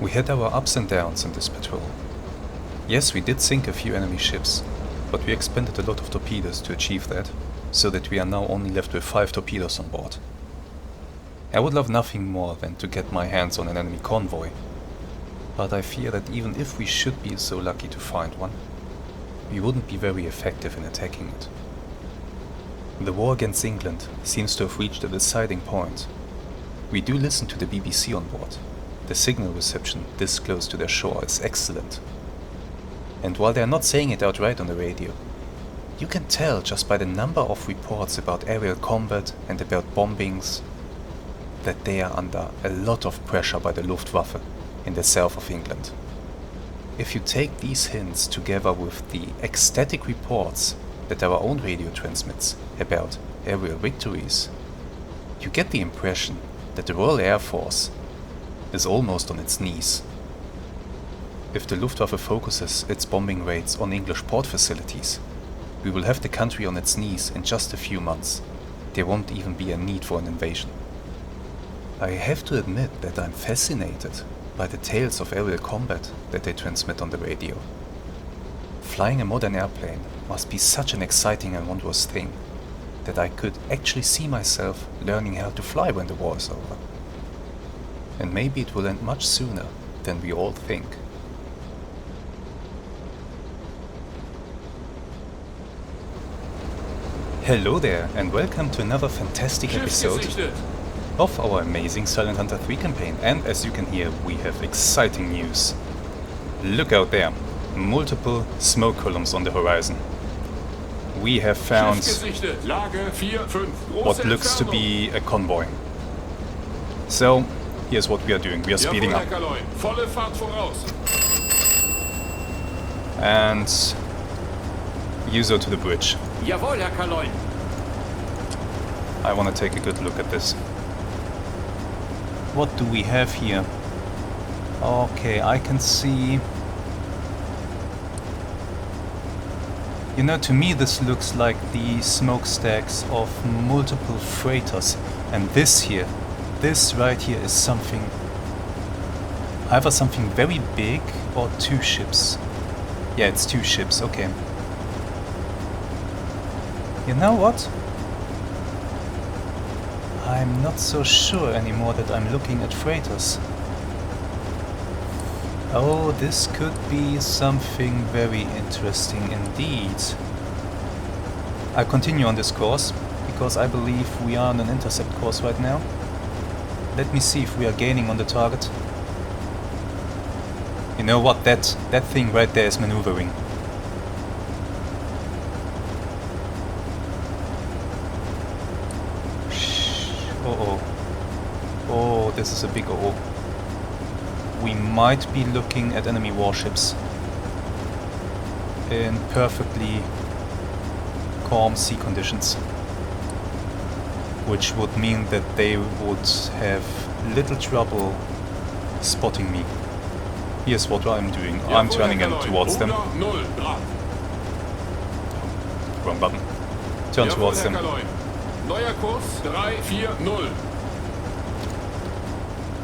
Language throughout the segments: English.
We had our ups and downs in this patrol. Yes, we did sink a few enemy ships, but we expended a lot of torpedoes to achieve that, so that we are now only left with 5 torpedoes on board. I would love nothing more than to get my hands on an enemy convoy, but I fear that even if we should be so lucky to find one, we wouldn't be very effective in attacking it. The war against England seems to have reached a deciding point. We do listen to the BBC on board. The signal reception this close to their shore is excellent. And while they are not saying it outright on the radio, you can tell just by the number of reports about aerial combat and about bombings that they are under a lot of pressure by the Luftwaffe in the south of England. If you take these hints together with the ecstatic reports that our own radio transmits about aerial victories, you get the impression that the Royal Air Force is almost on its knees. If the Luftwaffe focuses its bombing raids on English port facilities, we will have the country on its knees in just a few months. There won't even be a need for an invasion. I have to admit that I'm fascinated by the tales of aerial combat that they transmit on the radio. Flying a modern airplane must be such an exciting and wondrous thing that I could actually see myself learning how to fly when the war is over. And maybe it will end much sooner than we all think. Hello there, and welcome to another fantastic episode of our amazing Silent Hunter 3 campaign. And as you can hear, we have exciting news. Look out there, multiple smoke columns on the horizon. We have found what looks to be a convoy. So, here's what we are doing. We are speeding up. And user to the bridge. Jawohl, Herr Kaloin. I want to take a good look at this. What do we have here? Okay, I can see... You know, to me this looks like the smokestacks of multiple freighters. And this here, this right here is something... either something very big or 2 ships. Yeah, it's 2 ships, okay. You know what? I'm not so sure anymore that I'm looking at freighters. Oh, this could be something very interesting indeed. I'll continue on this course, because I believe we are on an intercept course right now. Let me see if we are gaining on the target. You know what, that thing right there is maneuvering. Oh, this is a big oh. We might be looking at enemy warships in perfectly calm sea conditions, which would mean that they would have little trouble spotting me. Here's what I'm doing. I'm turning in towards them. Wrong button. Turn towards them. Neuer Kurs 340.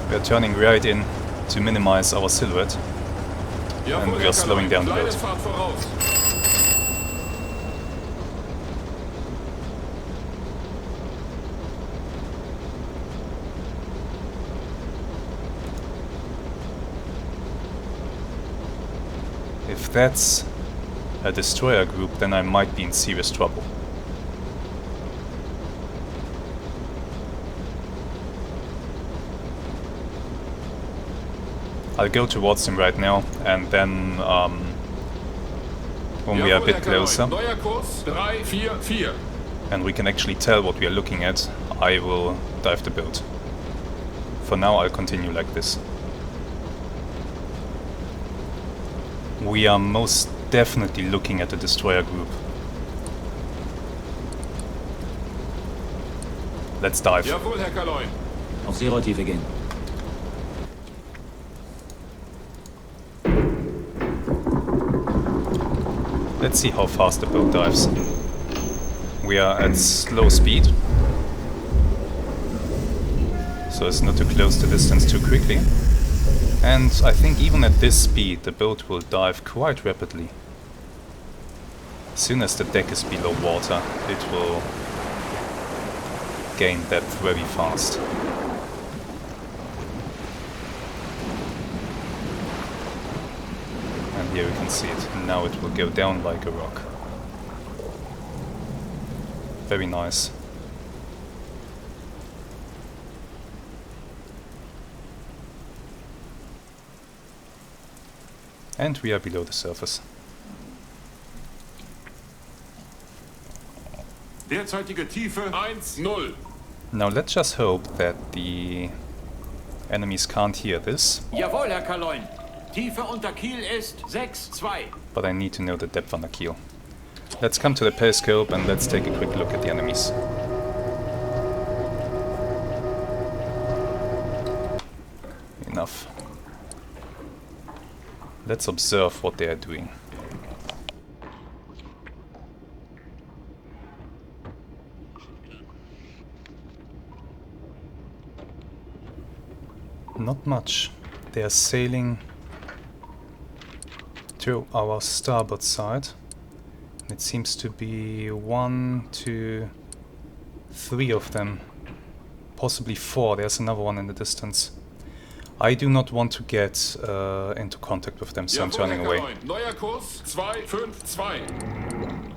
We are turning right in to minimize our silhouette, and we are slowing down the boat. If that's a destroyer group, then I might be in serious trouble. I'll go towards him right now, and then when we are a bit closer and we can actually tell what we are looking at, I will dive the boat. For now I'll continue like this. We are most definitely looking at the destroyer group. Let's dive. Jawohl, Herr Kaloin. Auf Seerotiefe gehen. Let's see how fast the boat dives. We are at slow speed, so as not to close the distance too quickly. And I think even at this speed the boat will dive quite rapidly. As soon as the deck is below water, it will gain depth very fast. And here you can see it. Now it will go down like a rock. Very nice. And we are below the surface. Derzeitige Tiefe 1-0. Now let's just hope that the enemies can't hear this. Jawohl, Herr Kaloin. Tiefe unter Kiel ist 6-2. But I need to know the depth under keel. Let's come to the periscope and let's take a quick look at the enemies. Enough. Let's observe what they are doing. Not much. They are sailing to our starboard side. It seems to be 1, 2, 3 of them. Possibly 4. There's another one in the distance. I do not want to get into contact with them, so I'm turning away. Neuer Kurs 252.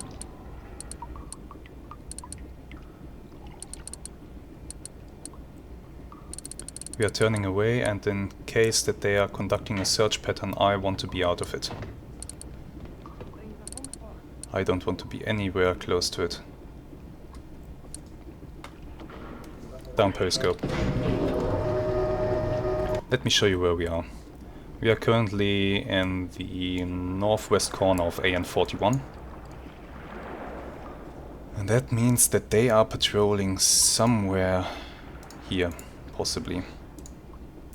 We are turning away, and in case that they are conducting a search pattern, I want to be out of it. I don't want to be anywhere close to it. Down periscope. Let me show you where we are. We are currently in the northwest corner of AN41. And that means that they are patrolling somewhere here, possibly.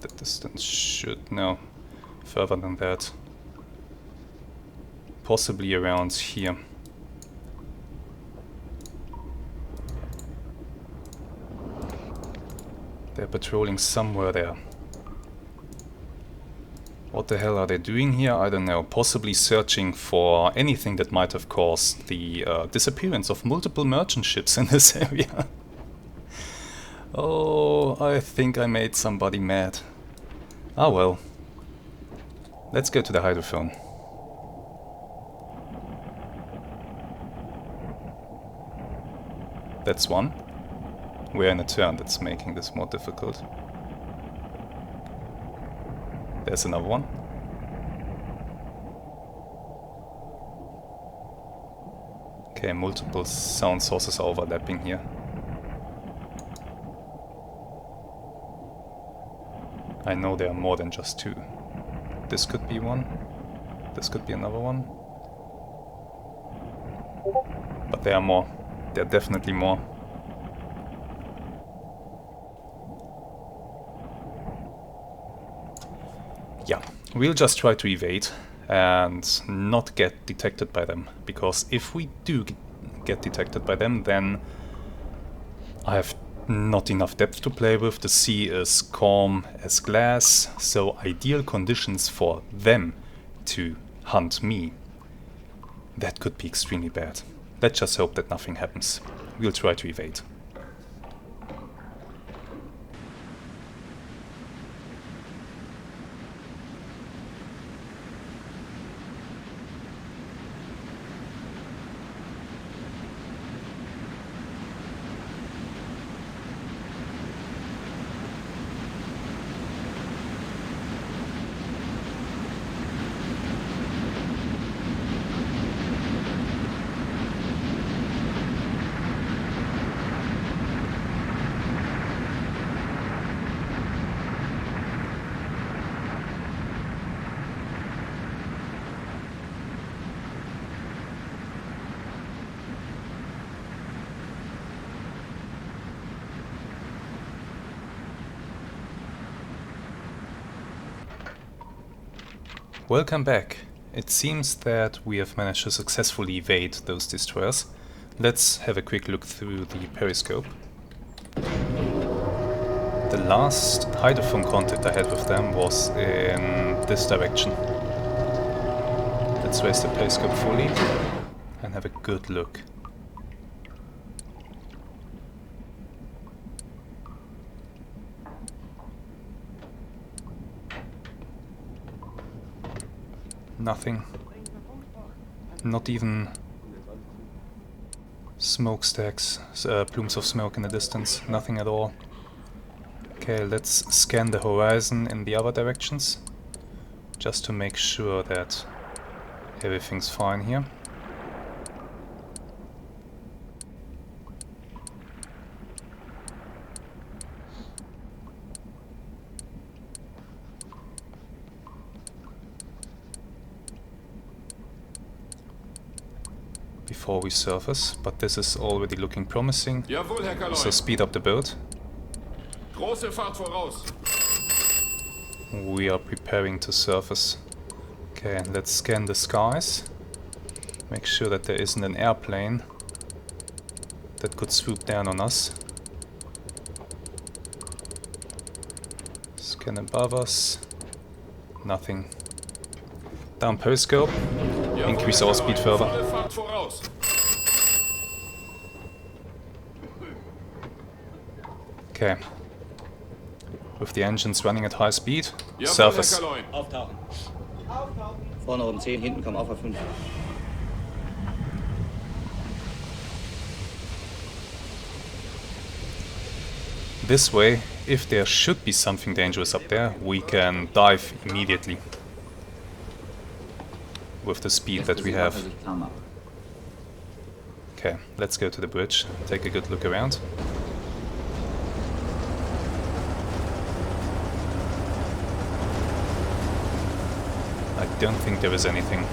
The distance should... no, further than that. Possibly around here. They're patrolling somewhere there. What the hell are they doing here? I don't know. Possibly searching for anything that might have caused the disappearance of multiple merchant ships in this area. Oh, I think I made somebody mad. Ah well. Let's go to the hydrophone. That's one. We're in a turn, that's making this more difficult. There's another one. Okay, multiple sound sources are overlapping here. I know there are more than just two. This could be one. This could be another one. But there are more. There are definitely more. Yeah, we'll just try to evade and not get detected by them, because if we do get detected by them, then I have not enough depth to play with. The sea is calm as glass, so ideal conditions for them to hunt me. That could be extremely bad. Let's just hope that nothing happens. We'll try to evade. Welcome back. It seems that we have managed to successfully evade those destroyers. Let's have a quick look through the periscope. The last hydrophone contact I had with them was in this direction. Let's raise the periscope fully and have a good look. Nothing. Not even smokestacks, plumes of smoke in the distance. Nothing at all. Okay, let's scan the horizon in the other directions, just to make sure that everything's fine here. Before we surface, but this is already looking promising. Jawohl, Herr Kaloy. So speed up the boat. Große Fahrt voraus. We are preparing to surface. Okay, let's scan the skies. Make sure that there isn't an airplane that could swoop down on us. Scan above us. Nothing. Down periscope. Increase our speed further. Volle Fahrt voraus. Okay. With the engines running at high speed, Jawohl, surface. Herr Kaloy. Auftauchen. Vorne um 10, hinten kommen auf 5. This way, if there should be something dangerous up there, we can dive immediately with the speed that we have. Okay, let's go to the bridge, take a good look around. I don't think there is anything.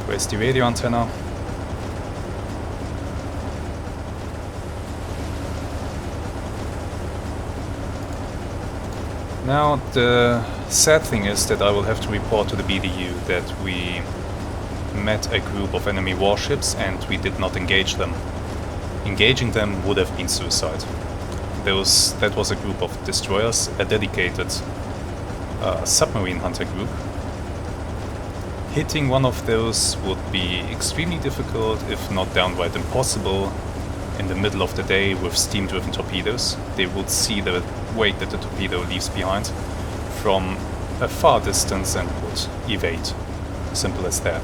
Where's the radio antenna? Now, the sad thing is that I will have to report to the BDU that we met a group of enemy warships and we did not engage them. Engaging them would have been suicide. That was a group of destroyers, a dedicated submarine hunter group. Hitting one of those would be extremely difficult, if not downright impossible, in the middle of the day with steam-driven torpedoes. They would see the weight that the torpedo leaves behind from a far distance and would evade. Simple as that.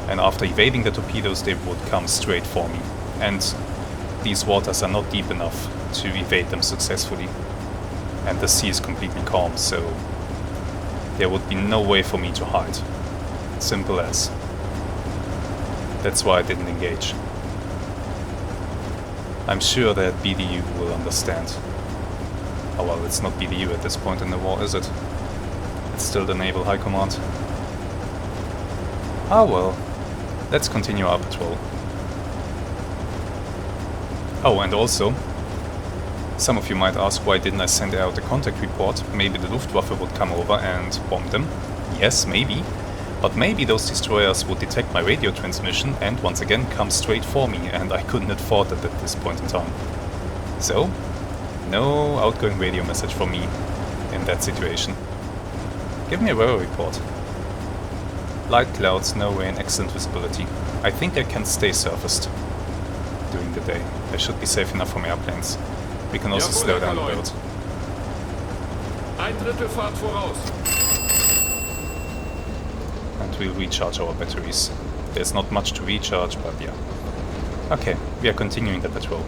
And after evading the torpedoes, they would come straight for me. And these waters are not deep enough to evade them successfully. And the sea is completely calm, so there would be no way for me to hide. Simple as. That's why I didn't engage. I'm sure that BDU will understand. Oh well, it's not BDU at this point in the war, is it? It's still the Naval High Command. Ah well, let's continue our patrol. Oh, and also, some of you might ask why didn't I send out a contact report? Maybe the Luftwaffe would come over and bomb them. Yes, maybe. But maybe those destroyers would detect my radio transmission and once again come straight for me, and I couldn't afford it at this point in time. So, no outgoing radio message from me in that situation. Give me a weather report. Light clouds, no rain, excellent visibility. I think I can stay surfaced during the day. I should be safe enough from airplanes. We can also slow down the boat. Ein Drittel Fahrt voraus. And we'll recharge our batteries. There's not much to recharge, but yeah. Okay, we are continuing the patrol.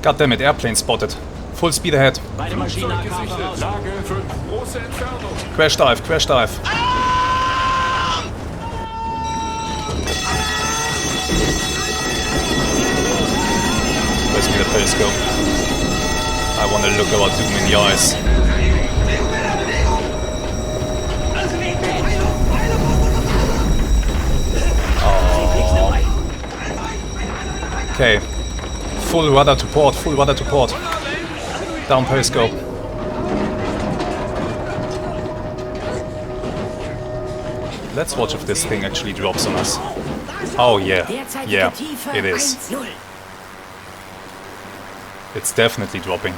Goddammit, airplane spotted. Full speed ahead. Beide Maschinen Flugzeug AK gesichtet. voraus. Lage 5. Große Entfernung. Crash dive, crash dive. Where's me the periscope? I want to look our doom in the eyes. Oh. Okay. Full rudder to port, full rudder to port. Down periscope. Let's watch if this thing actually drops on us. Oh yeah, yeah, it is. It's definitely dropping.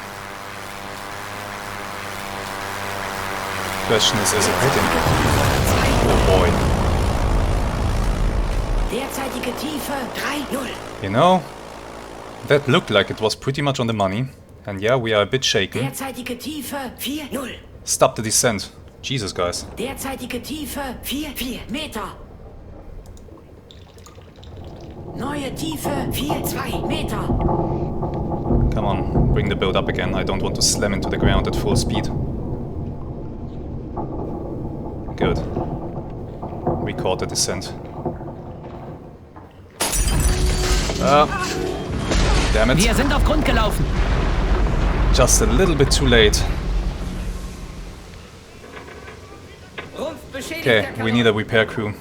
Question is it hitting? Oh boy. You know, that looked like it was pretty much on the money. And yeah, we are a bit shaken. Stop the descent. Jesus, guys. Derzeitige Tiefe 4 Meter. Neue Tiefe 4,2 Meter. Come on, bring the boat up again. I don't want to slam into the ground at full speed. Good. Record the descent. Damn it. Wir sind auf Grund gelaufen. Just a little bit too late. Okay, we need a repair crew.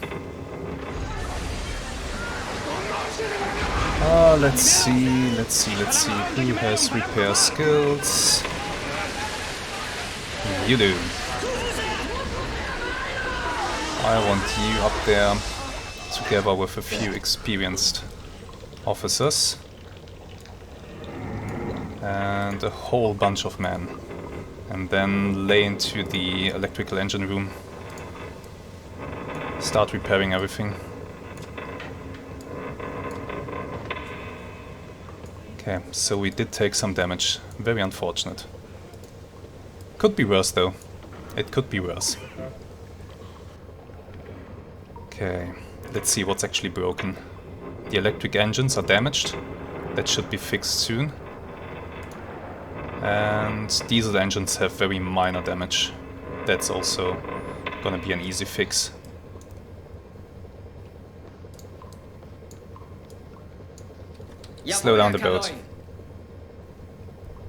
Let's see. Who has repair skills? You do. I want you up there together with a few experienced officers. And a whole bunch of men. And then lay into the electrical engine room. Start repairing everything. Okay, so we did take some damage. Very unfortunate. Could be worse though. It could be worse. Okay, let's see what's actually broken. The electric engines are damaged. That should be fixed soon. And diesel engines have very minor damage. That's also gonna be an easy fix. Slow down the boat.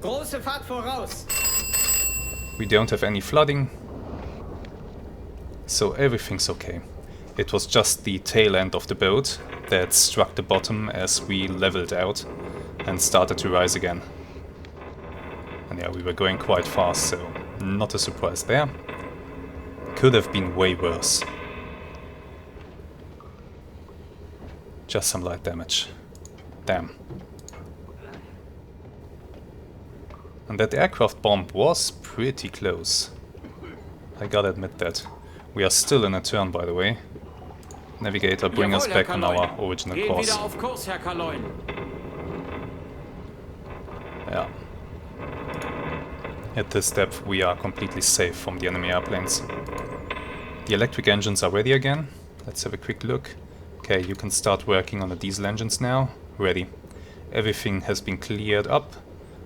Große Fahrt voraus. We don't have any flooding, so everything's okay. It was just the tail end of the boat that struck the bottom as we leveled out and started to rise again. And yeah, we were going quite fast, so not a surprise there. Could have been way worse. Just some light damage. Damn. And that aircraft bomb was pretty close. I gotta admit that. We are still in a turn, by the way. Navigator, bring us back on our original course. Yeah. At this depth we are completely safe from the enemy airplanes. The electric engines are ready again. Let's have a quick look. Okay, you can start working on the diesel engines now. Ready. Everything has been cleared up.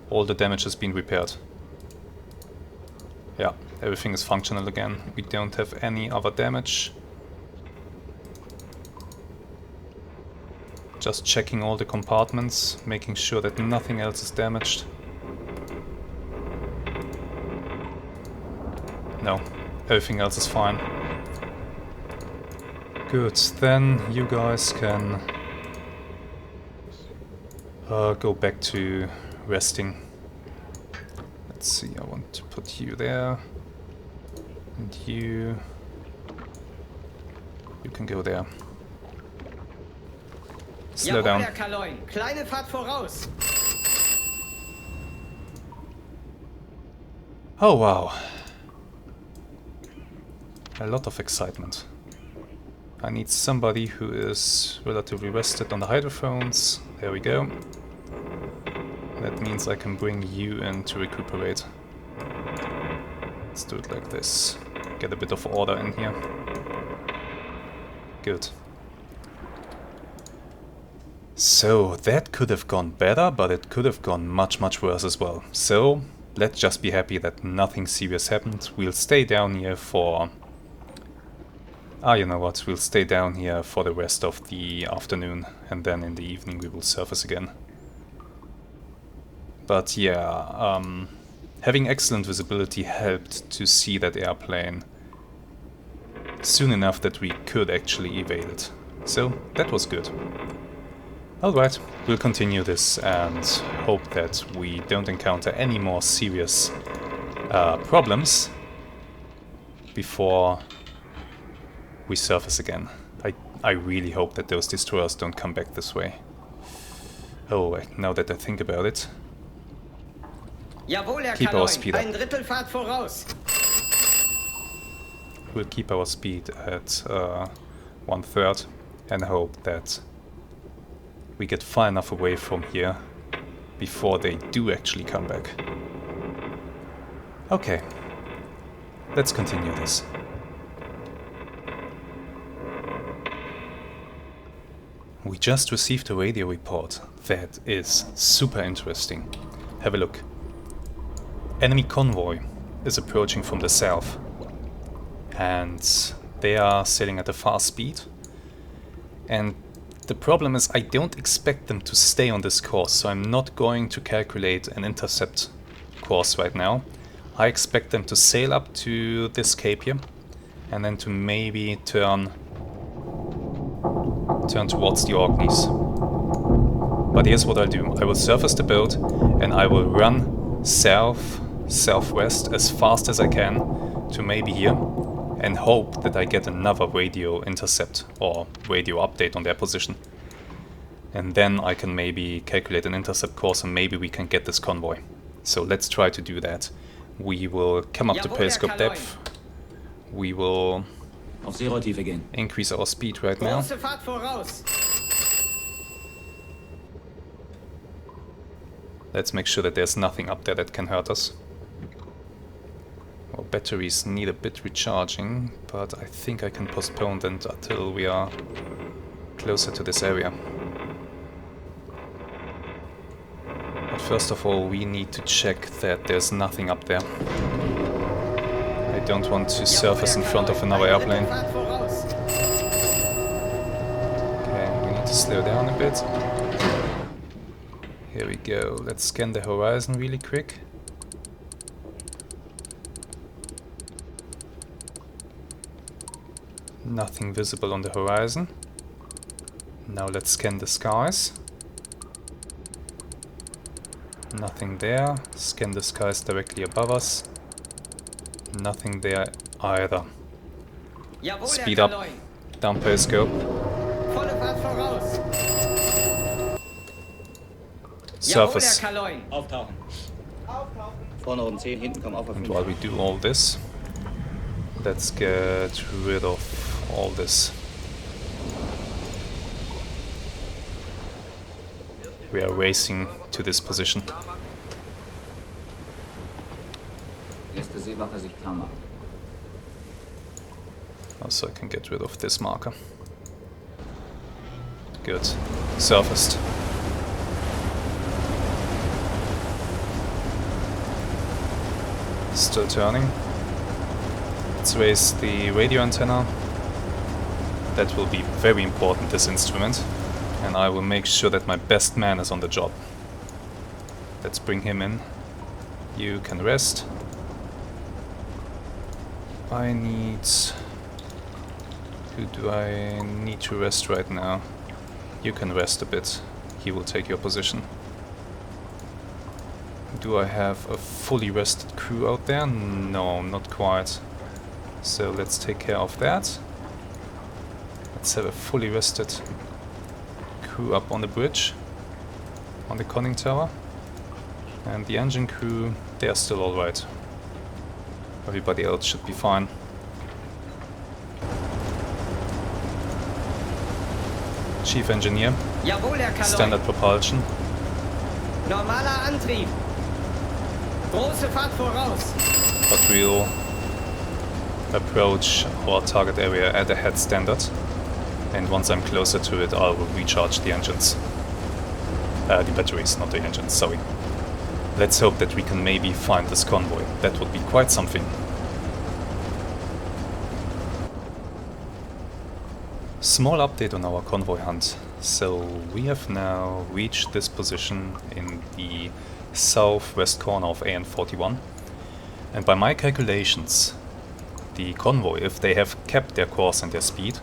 All the damage has been repaired. Yeah, everything is functional again. We don't have any other damage. Just checking all the compartments, making sure that nothing else is damaged. No, everything else is fine. Good, then you guys can go back to resting. Let's see, I want to put you there. And you can go there. Slow down. Kleine Fahrt voraus. Oh wow. A lot of excitement. I need somebody who is relatively rested on the hydrophones. There we go. That means I can bring you in to recuperate. Let's do it like this. Get a bit of order in here. Good. So, that could have gone better, but it could have gone much, much worse as well. So, let's just be happy that nothing serious happened. We'll stay down here for... you know what, we'll stay down here for the rest of the afternoon, and then in the evening we will surface again. But yeah, having excellent visibility helped to see that airplane soon enough that we could actually evade it. So, that was good. Alright, we'll continue this and hope that we don't encounter any more serious problems before we surface again. I really hope that those destroyers don't come back this way. Oh, now that I think about it. Jawohl, Herr Keep our Kaloin. speed up. Ein Drittelfahrt voraus. We'll keep our speed at 1/3 and hope that we get far enough away from here before they do actually come back. Okay, let's continue this. We just received a radio report that is super interesting. Have a look. Enemy convoy is approaching from the south, and they are sailing at a fast speed. And the problem is I don't expect them to stay on this course, so I'm not going to calculate an intercept course right now. I expect them to sail up to this cape here, and then to maybe turn towards the Orkneys. But here's what I'll do. I will surface the boat and I will run southwest as fast as I can to maybe here and hope that I get another radio intercept or radio update on their position. And then I can maybe calculate an intercept course and maybe we can get this convoy. So let's try to do that. We will come up to periscope depth. We will Auf Seerotiefe gehen. increase our speed right now. Große Fahrt voraus. Let's make sure that there's nothing up there that can hurt us. Our batteries need a bit recharging, but I think I can postpone them until we are closer to this area. But first of all, we need to check that there's nothing up there. I don't want to surface in front of another airplane. Fahrt voraus. Okay, we need to slow down a bit. Here we go. Let's scan the horizon really quick. Nothing visible on the horizon. Now let's scan the skies. Nothing there. Scan the skies directly above us. Nothing there either. Jawohl, Herr Speed up. Kaloin. Down periscope. Volle Fahrt voraus. Surface. Jawohl, Herr Kaloin. Auftauchen. Vorne um 10, hinten komm auf. And while we do all this, let's get rid of all this. We are racing to this position. Erste Seewache sich klar machen. Also I can get rid of this marker. Good. Surfaced. Still turning. Let's raise the radio antenna. That will be very important, this instrument. And I will make sure that my best man is on the job. Let's bring him in. You can rest. I need... Who do I need to rest right now? You can rest a bit. He will take your position. Do I have a fully rested crew out there? No, not quite. So let's take care of that. Let's have a fully rested crew up on the bridge, on the conning tower. And the engine crew, they are still alright. Everybody else should be fine. Chief Engineer, Jawohl, Herr Kaloin. standard propulsion. Normaler Antrieb. Große Fahrt voraus. But we'll approach our target area at a head standard. And once I'm closer to it, I will recharge the engines. The batteries, not the engines, sorry. Let's hope that we can maybe find this convoy. That would be quite something. Small update on our convoy hunt. So we have now reached this position in the southwest corner of AN41. And by my calculations, the convoy, if they have kept their course and their speed,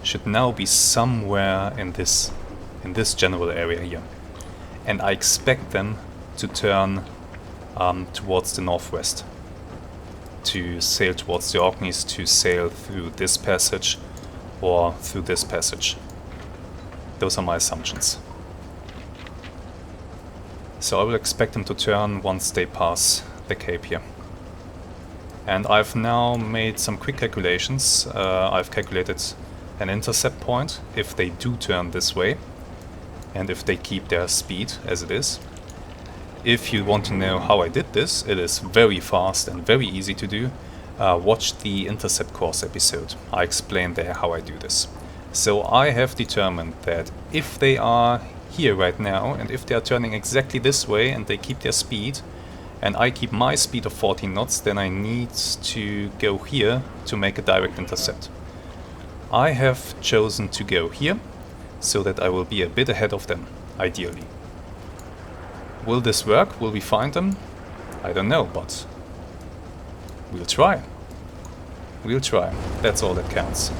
should now be somewhere in this in this general area here. And I expect them to turn towards the northwest, to sail towards the Orkneys, to sail through this passage or through this passage. Those are my assumptions. So I will expect them to turn once they pass the cape here. And I've now made some quick calculations. I've calculated an intercept point if they do turn this way, and if they keep their speed as it is. If you want to know how I did this, it is very fast and very easy to do. Watch the intercept course episode. I explained there how I do this. So I have determined that if they are here right now, and if they are turning exactly this way and they keep their speed, and I keep my speed of 14 knots, then I need to go here to make a direct intercept. I have chosen to go here, so that I will be a bit ahead of them, ideally. Will this work? Will we find them? I don't know, but we'll try. We'll try. That's all that counts.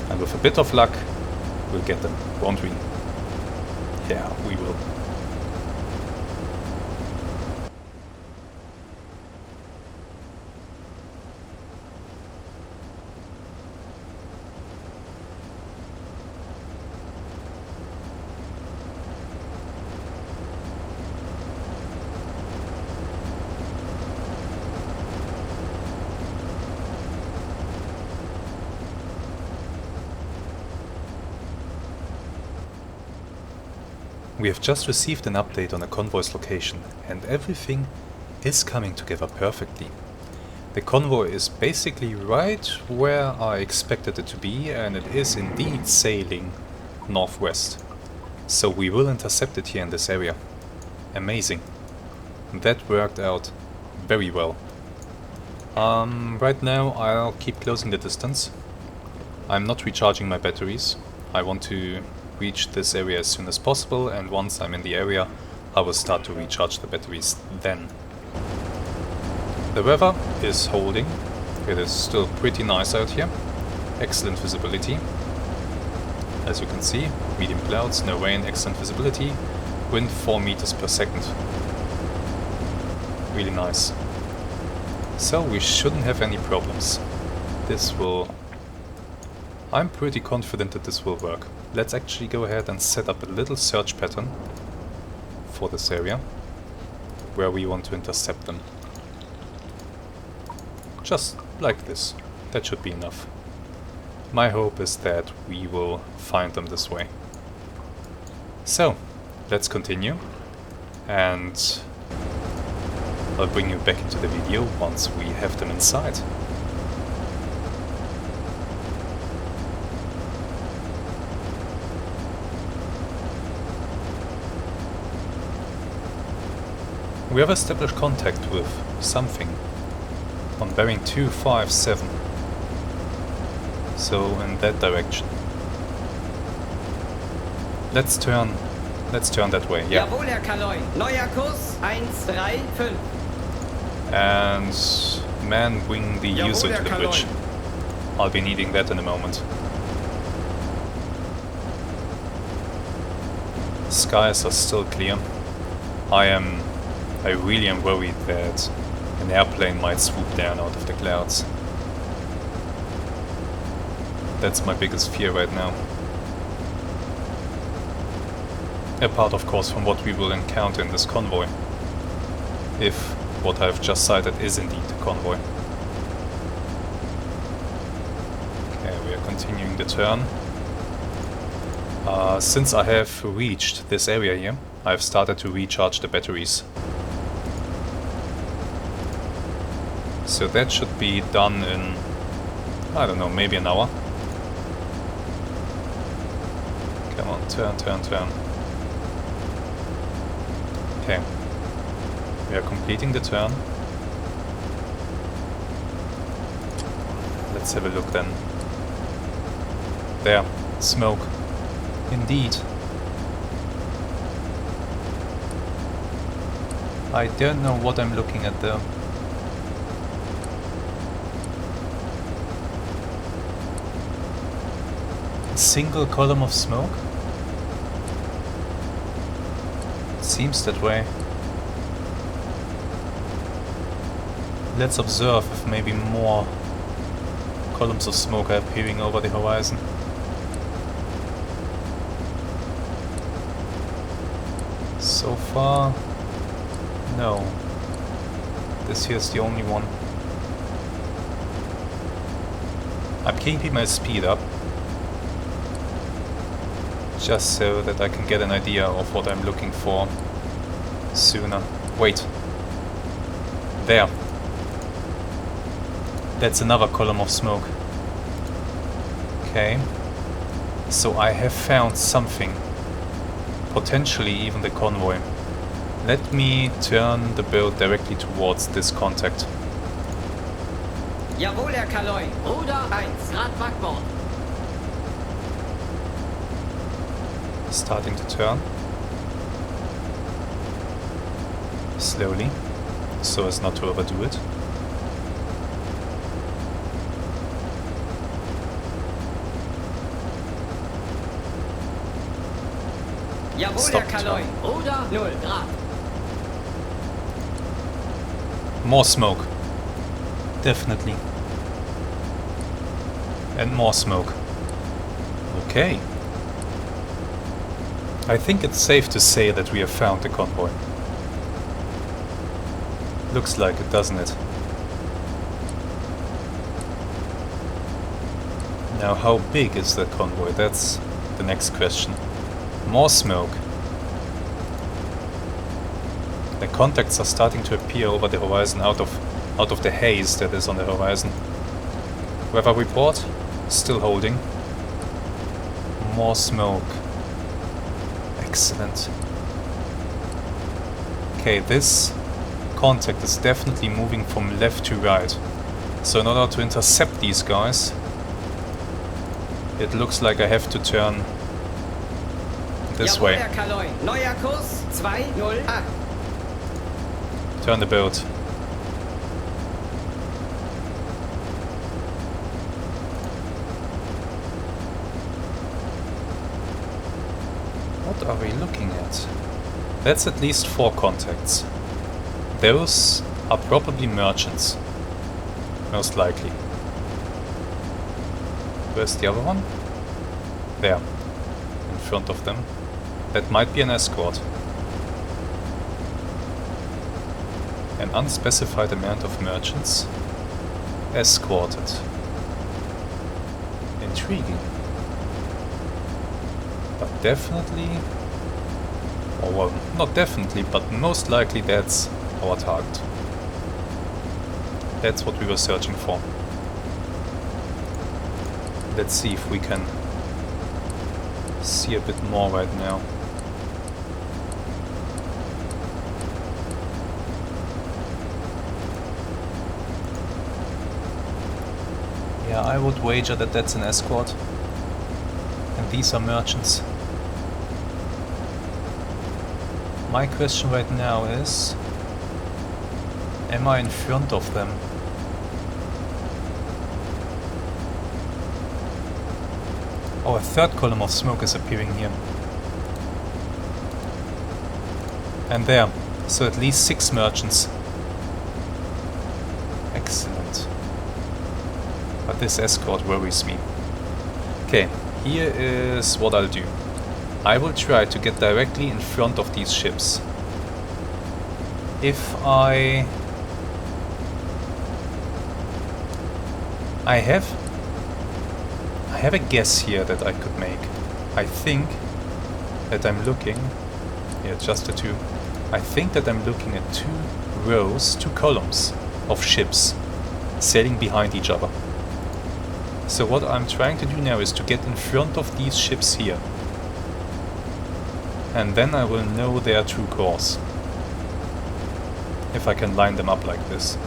And with a bit of luck, we'll get them, won't we? Yeah, we will. We have just received an update on the convoy's location, and everything is coming together perfectly. The convoy is basically right where I expected it to be, and it is indeed sailing northwest. So we will intercept it here in this area. Amazing. That worked out very well. Right now I'll keep closing the distance. I'm not recharging my batteries. I want to reach this area as soon as possible, and once I'm in the area I will start to recharge the batteries then. The weather is holding. It is still pretty nice out here. Excellent visibility. As you can see, medium clouds, no rain, excellent visibility. Wind 4 meters per second. Really nice. So we shouldn't have any problems. This will... I'm pretty confident that this will work. Let's actually go ahead and set up a little search pattern for this area where we want to intercept them. Just like this. That should be enough. My hope is that we will find them this way. So, let's continue, and I'll bring you back into the video once we have them inside. We have established contact with something on bearing 257. So in that direction. Let's turn that way, yeah. Jawohl, Herr Kaloin. Neuer Kurs 135. And man wing the user to the bridge. I'll be needing that in a moment. Skies are still clear. I really am worried that an airplane might swoop down out of the clouds. That's my biggest fear right now. Apart, of course, from what we will encounter in this convoy. If what I've just sighted is indeed a convoy. Okay, we are continuing the turn. Since I have reached this area here, I've started to recharge the batteries. So that should be done in, I don't know, maybe an hour. Come on, turn. Okay. We are completing the turn. Let's have a look then. There, smoke. Indeed. I don't know what I'm looking at there. A single column of smoke? seems that way. Let's observe if maybe more columns of smoke are appearing over the horizon. So far, no. This here's the only one. I'm keeping my speed up, just so that I can get an idea of what I'm looking for sooner. Wait. There. That's another column of smoke. Okay. So I have found something. Potentially even the convoy. Let me turn the boat directly towards this contact. Jawohl, Herr Kaloi. Ruder 1. Grad Backbord. Starting to turn. Slowly, so as not to overdo it. Jawohl, Stop Herr Kaloi. Ruder 0 Grad. More smoke. Definitely. And more smoke. Okay. I think it's safe to say that we have found the convoy. Looks like it, doesn't it? Now, how big is that convoy? That's the next question. More smoke. The contacts are starting to appear over the horizon out of the haze that is on the horizon. Weather report, still holding. More smoke. Excellent. Okay, this contact is definitely moving from left to right. So in order to intercept these guys, it looks like I have to turn this Jawohl, way. Herr Kaloi. Neuer Kurs 208. Turn the boat. What are we looking at? That's at least 4 contacts. Those are probably merchants. Most likely. Where's the other one? There. In front of them. That might be an escort. An unspecified amount of merchants escorted. Intriguing. But definitely, or well, not definitely, but most likely that's our target. That's what we were searching for. Let's see if we can see a bit more right now. Yeah, I would wager that that's an escort. And these are merchants. My question right now is, am I in front of them? Oh, a third column of smoke is appearing here. And there, so at least 6 merchants. Excellent. But this escort worries me. Okay, here is what I'll do. I will try to get directly in front of these ships. If I have a guess here that I could make. I think that I'm looking, yeah, just the 2. I think that I'm looking at 2 rows, 2 columns of ships sailing behind each other. So what I'm trying to do now is to get in front of these ships here. And then I will know their true course. If I can line them up like this.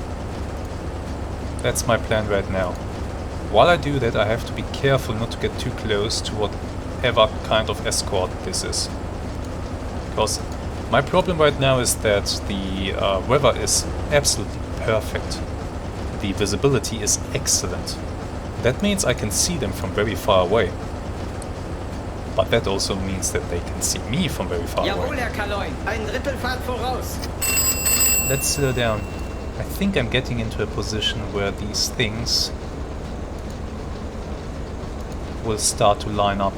That's my plan right now. While I do that, I have to be careful not to get too close to whatever kind of escort this is. Because my problem right now is that the weather is absolutely perfect. The visibility is excellent. That means I can see them from very far away. But that also means that they can see me from very far Jawohl, away. Herr Kaloin. Ein Drittelfahrt voraus. Let's slow down. I think I'm getting into a position where these things will start to line up.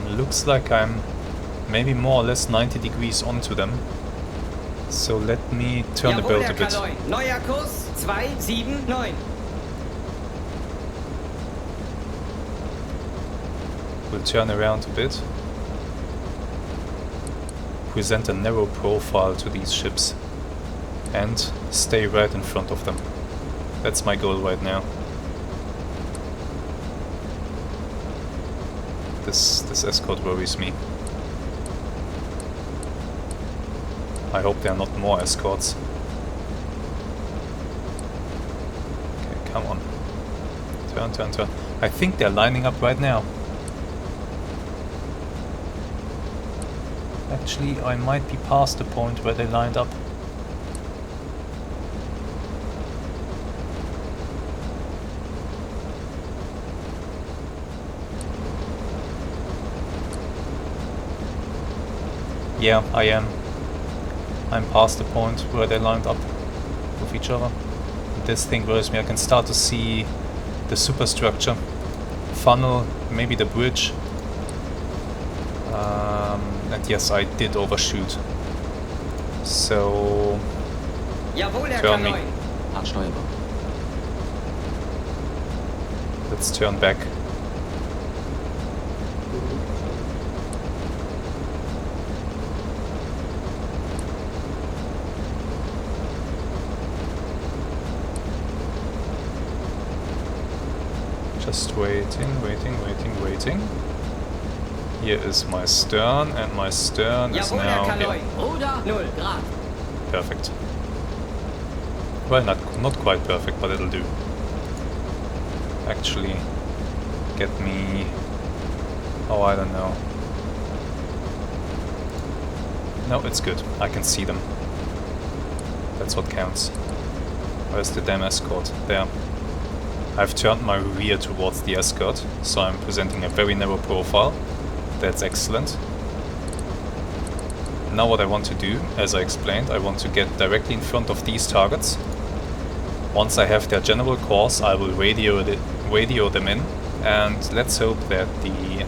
Looks like I'm maybe more or less 90 degrees onto them. So let me turn the Jawohl, boat Herr a bit. Kaloin. Neuer Kurs 279. We'll turn around a bit. Present a narrow profile to these ships. And stay right in front of them. That's my goal right now. This escort worries me. I hope there are not more escorts. Okay, come on. Turn, turn, turn. I think they're lining up right now. Actually, I might be past the point where they lined up. Yeah, I am. I'm past the point where they lined up with each other. This thing worries me. I can start to see the superstructure, funnel, maybe the bridge. And yes, I did overshoot. So Jawohl, Herr turn me. Kaloin. Ansteuerbar. Let's turn back. Just waiting, waiting, waiting, waiting. Here is my stern, and my stern is Jawohl, Herr now Kaloin. here. Ruder 0 Grad. Perfect. Well, not quite perfect, but it'll do. Actually, get me... Oh, I don't know. No, it's good. I can see them. That's what counts. Where's the damn escort? There. I've turned my rear towards the escort, so I'm presenting a very narrow profile. That's excellent. Now what I want to do, as I explained, I want to get directly in front of these targets. Once I have their general course, I will radio them in, and let's hope that the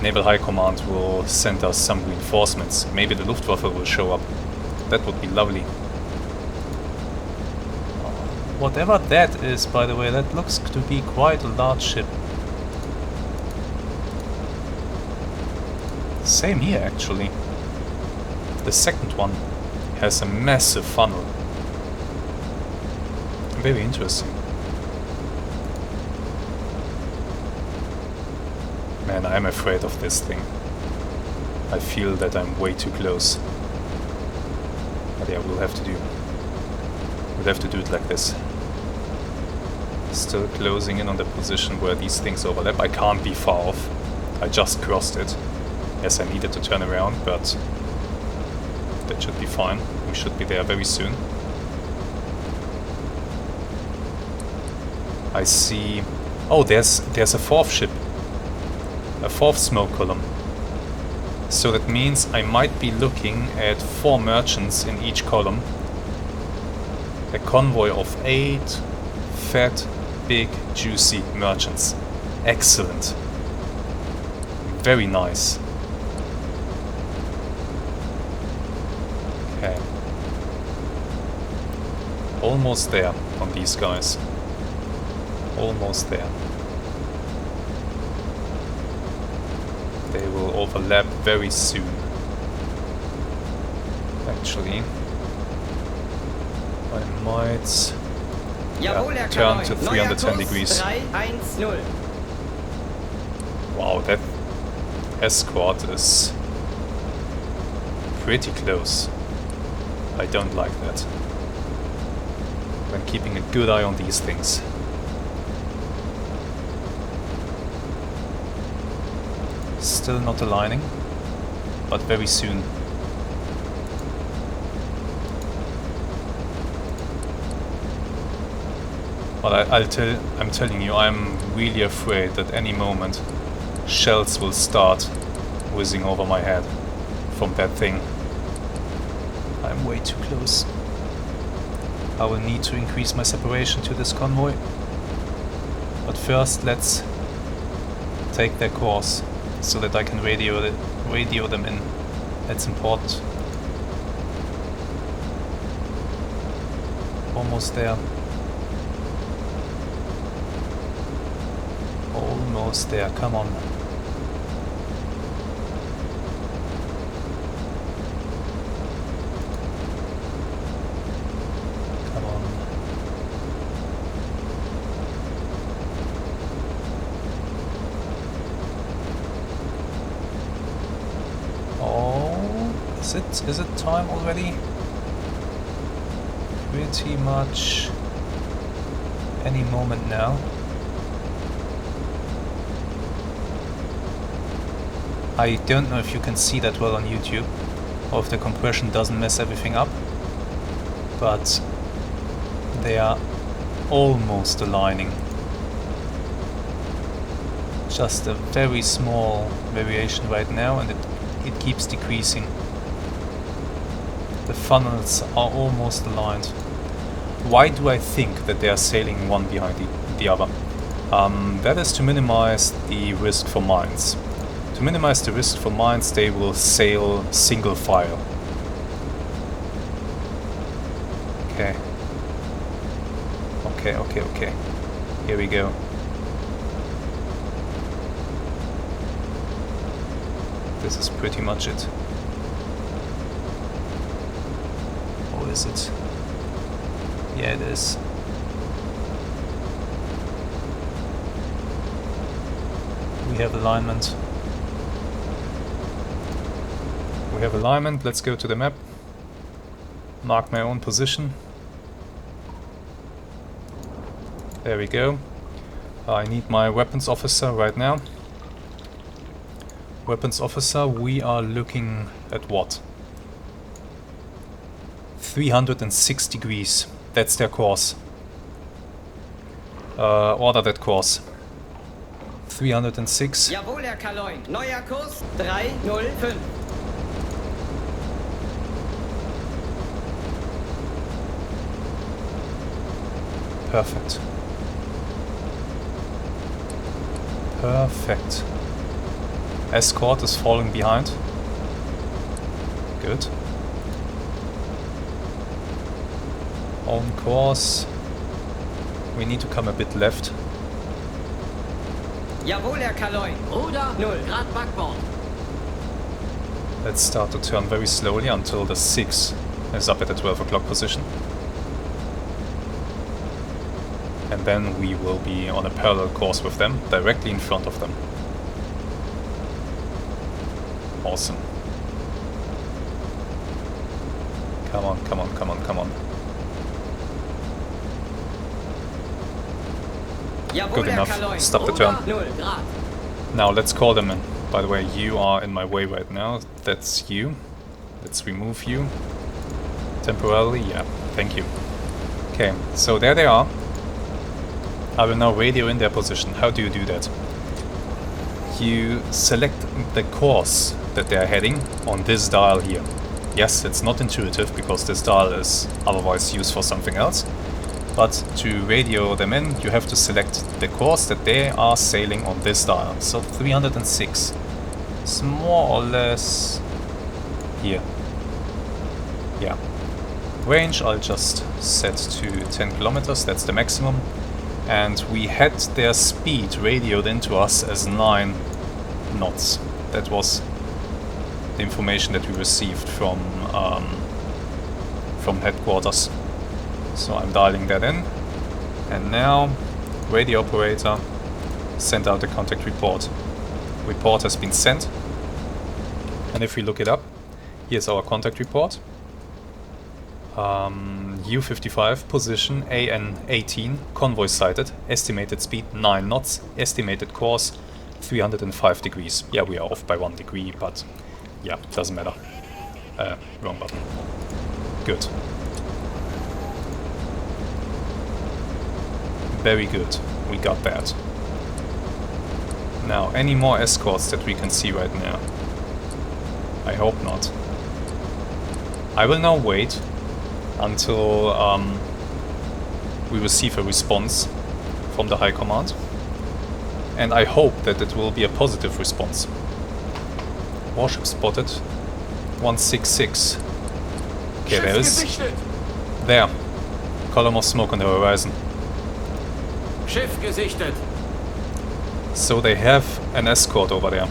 Naval High Command will send us some reinforcements. Maybe the Luftwaffe will show up. That would be lovely. Whatever that is, by the way, that looks to be quite a large ship. Same here, actually. The second one has a massive funnel. Very interesting. Man, I'm afraid of this thing. I feel that I'm way too close. But yeah, we'll have to do. We'll have to do it like this. Still closing in on the position where these things overlap. I can't be far off. I just crossed it. Yes, I needed to turn around, but that should be fine. We should be there very soon. I see... Oh, there's a fourth ship. A fourth smoke column. So that means I might be looking at 4 merchants in each column. A convoy of 8 fat, big, juicy merchants. Excellent. Very nice. Okay. Almost there on these guys. Almost there. They will overlap very soon. Actually, I might turn to 310 degrees. 310. Wow, that escort is pretty close. I don't like that. I'm keeping a good eye on these things. Still not aligning, but very soon. But I'm telling you, I'm really afraid that any moment shells will start whizzing over my head from that thing. I'm way too close. I will need to increase my separation to this convoy. But first, let's take their course so that I can radio them in. That's important. Almost there. Almost there, come on. Come on. Oh, is it time already? Pretty much any moment now. I don't know if you can see that well on YouTube, or if the compression doesn't mess everything up, but they are almost aligning. Just a very small variation right now, and it keeps decreasing. The funnels are almost aligned. Why do I think that they are sailing one behind the other? That is to minimize the risk for mines. To minimize the risk for mines, they will sail single file. Okay. Okay. Here we go. This is pretty much it. Or is it? Yeah, it is. We have alignment. We have alignment. Let's go to the map. Mark my own position. There we go. I need my weapons officer right now. Weapons officer, we are looking at what? 306 degrees. That's their course. Order that course. 306. Jawohl, Herr Kaloin. Neuer Kurs 305. Perfect. Perfect. Escort is falling behind. Good. On course. We need to come a bit left. Jawohl, Herr Kaloin. Ruder 0 Grad Backbord. Let's start to turn very slowly until the 6 is up at the 12 o'clock position. And then we will be on a parallel course with them, directly in front of them. Awesome. Come on, come on, come on, come on. Good enough. Stop the turn. Now let's call them in. By the way, you are in my way right now. That's you. Let's remove you. Temporarily, yeah. Thank you. Okay, so there they are. I will now radio in their position. How do you do that? You select the course that they are heading on this dial here. Yes, it's not intuitive because this dial is otherwise used for something else. But to radio them in, you have to select the course that they are sailing on this dial. So 306. It's more or less here. Yeah. Range I'll just set to 10 kilometers, that's the maximum. And we had their speed radioed into us as 9 knots. That was the information that we received from headquarters. So I'm dialing that in. And now, radio operator, send out the contact report. Report has been sent. And if we look it up, here's our contact report. U-55, position AN-18, convoy sighted, estimated speed 9 knots, estimated course 305 degrees. Yeah, we are off by 1 degree, but yeah, doesn't matter. Wrong button. Good. Very good. We got that. Now, any more escorts that we can see right now? I hope not. I will now wait until we receive a response from the High Command. And I hope that it will be a positive response. Warship spotted. 166. Okay, there is... There. Column of smoke on the horizon. Schiff gesichtet. So they have an escort over there.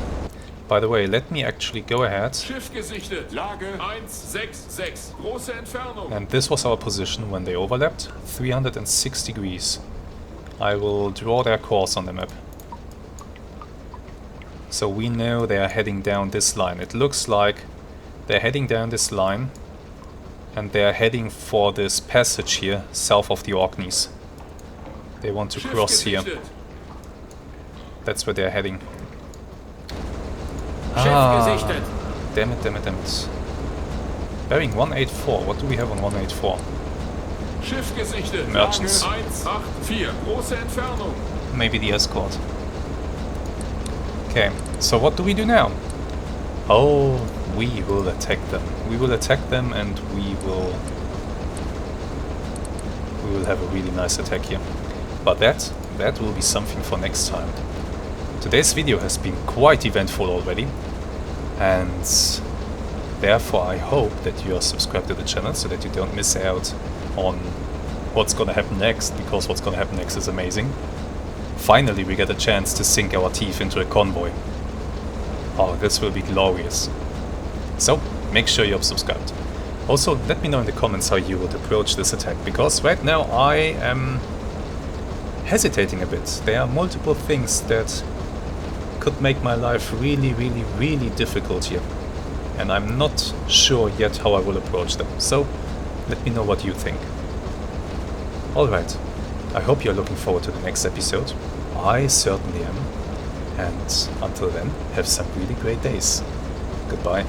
By the way, let me actually go ahead. Schiff gesichtet. Lage 166. Große Entfernung. And this was our position when they overlapped. 306 degrees. I will draw their course on the map. So we know they are heading down this line. It looks like they're heading down this line. And they're heading for this passage here, south of the Orkneys. They want to cross here. That's where they're heading. Gesichtet. Damn it, damn it, damn it. Bearing 184. What do we have on 184? Schiff gesichtet. Merchants. Lage 184. Große Entfernung. Maybe the escort. Okay, so what do we do now? Oh, we will attack them. We will attack them and we will have a really nice attack here. But that will be something for next time. Today's video has been quite eventful already, and therefore I hope that you are subscribed to the channel so that you don't miss out on what's gonna happen next, because what's gonna happen next is amazing. Finally we get a chance to sink our teeth into a convoy. Oh, this will be glorious. So, make sure you're subscribed. Also, let me know in the comments how you would approach this attack, because right now I am hesitating a bit. There are multiple things that could make my life really, really, really difficult here. And I'm not sure yet how I will approach them. So, let me know what you think. Alright, I hope you're looking forward to the next episode. I certainly am. And until then, have some really great days. Goodbye.